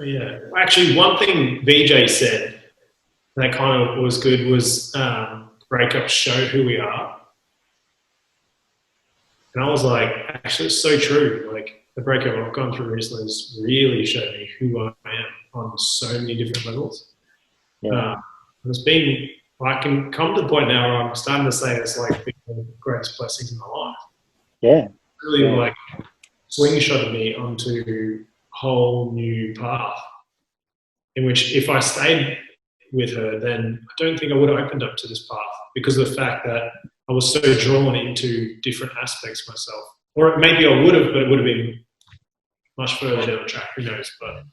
Yeah. Actually, one thing VJ said that kind of was good was breakups show who we are. And I was like, actually, it's so true. Like, the breakup I've gone through recently has really showed me who I am on so many different levels. Yeah. It's been, I can come to the point now where I'm starting to say it's like the greatest blessings in my life. Yeah. Really like slingshotted me onto a whole new path in which if I stayed with her, then I don't think I would have opened up to this path because of the fact that I was so drawn into different aspects of myself. Or maybe I would have, but it would have been much further down the track. Who knows? But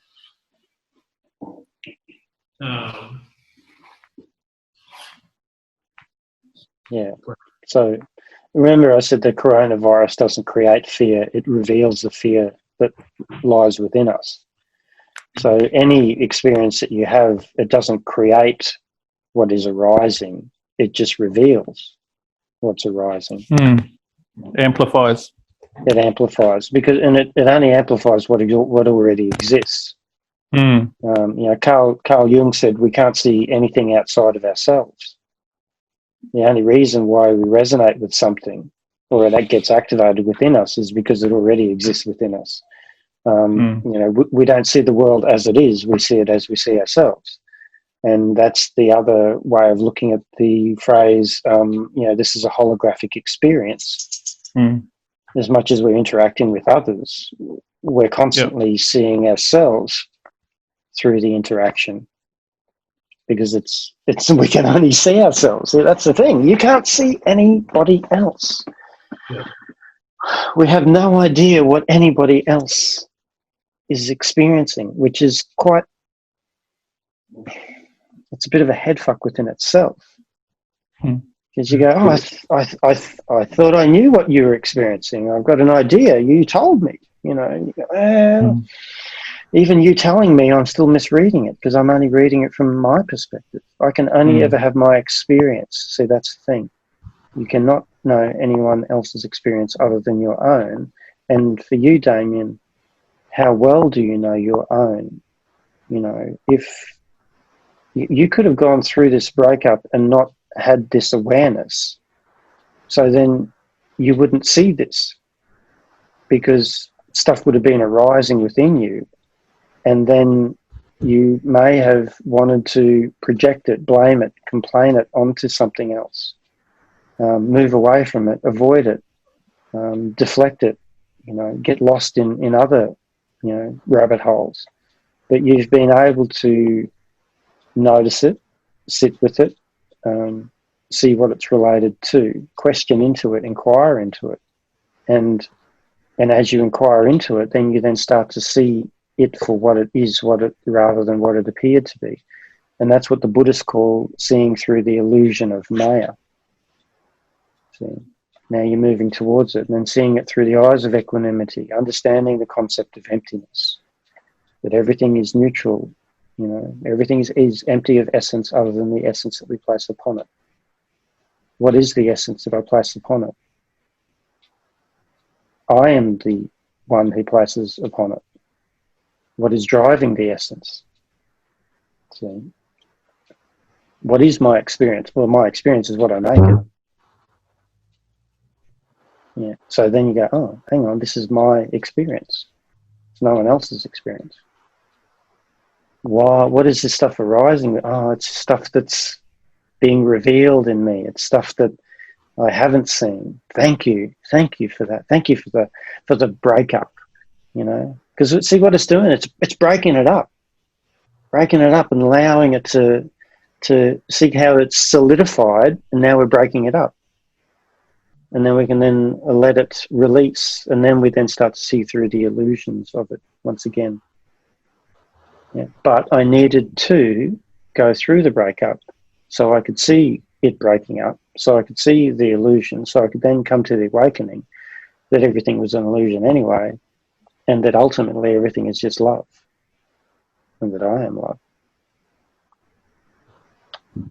yeah. So remember I said the coronavirus doesn't create fear, it reveals the fear that lies within us. So any experience that you have, it doesn't create what is arising, it just reveals what's arising. Amplifies. It amplifies because, and it only amplifies what already exists. You know, Carl Jung said we can't see anything outside of ourselves. The only reason why we resonate with something or that gets activated within us is because it already exists within us. You know, we don't see the world as it is, we see it as we see ourselves. And that's the other way of looking at the phrase, you know, this is a holographic experience. As much as we're interacting with others, we're constantly seeing ourselves through the interaction. Because it's we can only see ourselves. That's the thing. You can't see anybody else. Yeah. We have no idea what anybody else is experiencing, which is quite. It's a bit of a head fuck within itself. Because you go, oh, I thought I knew what you were experiencing. I've got an idea. You told me. You know. And you go, well, even you telling me, I'm still misreading it because I'm only reading it from my perspective. I can only ever have my experience. See, that's the thing. You cannot know anyone else's experience other than your own. And for you, Damien, how well do you know your own? You know, if you could have gone through this breakup and not had this awareness, so then you wouldn't see this because stuff would have been arising within you. And then you may have wanted to project it, blame it, complain it onto something else, move away from it, avoid it, deflect it, you know, get lost in other, you know, rabbit holes. But you've been able to notice it, sit with it, see what it's related to, question into it, inquire into it. And as you inquire into it, then you then start to see it for what it is, rather than what it appeared to be. And that's what the Buddhists call seeing through the illusion of Maya. See, now you're moving towards it and then seeing it through the eyes of equanimity, understanding the concept of emptiness, that everything is neutral, you know, everything is empty of essence other than the essence that we place upon it. What is the essence that I place upon it? I am the one who places upon it. What is driving the essence? See, what is my experience? Well, my experience is what I make it. Yeah. So then you go, oh, hang on, this is my experience. It's no one else's experience. Why? What is this stuff arising? Oh, it's stuff that's being revealed in me. It's stuff that I haven't seen. Thank you for that. Thank you for the breakup. You know, because see what it's doing. It's breaking it up and allowing it to see how it's solidified. And now we're breaking it up, and then we can then let it release, and then we then start to see through the illusions of it once again. Yeah. But I needed to go through the breakup so I could see it breaking up, so I could see the illusion, so I could then come to the awakening that everything was an illusion anyway, and that ultimately everything is just love, and that I am love.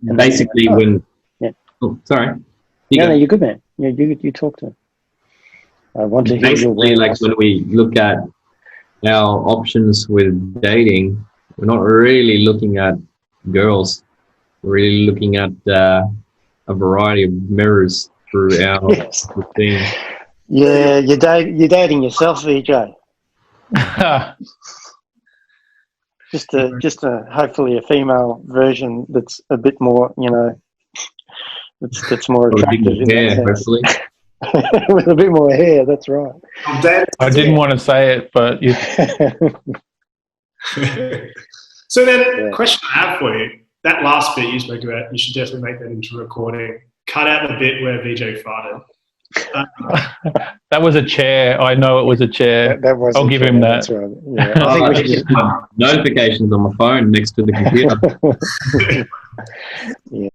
And basically, oh, sorry. No, you're good, man. Yeah, you talk to him. I want to hear your basically, like when we look at our options with dating, we're not really looking at girls. We're really looking at a variety of mirrors through our Yes. routine. Yeah, you're dating yourself, VJ. Just a hopefully a female version that's a bit more, that's more attractive in Hair, that sense. hopefully. With a bit more hair, that's right. I didn't want to say it, but you. So then, question I have for you: that last bit you spoke about, you should definitely make that into a recording. Cut out the bit where VJ farted. That was a chair. I know it was a chair. That was. I'll give him that. That's right. Yeah, I think we should just. Notifications on my phone next to the computer. Yeah.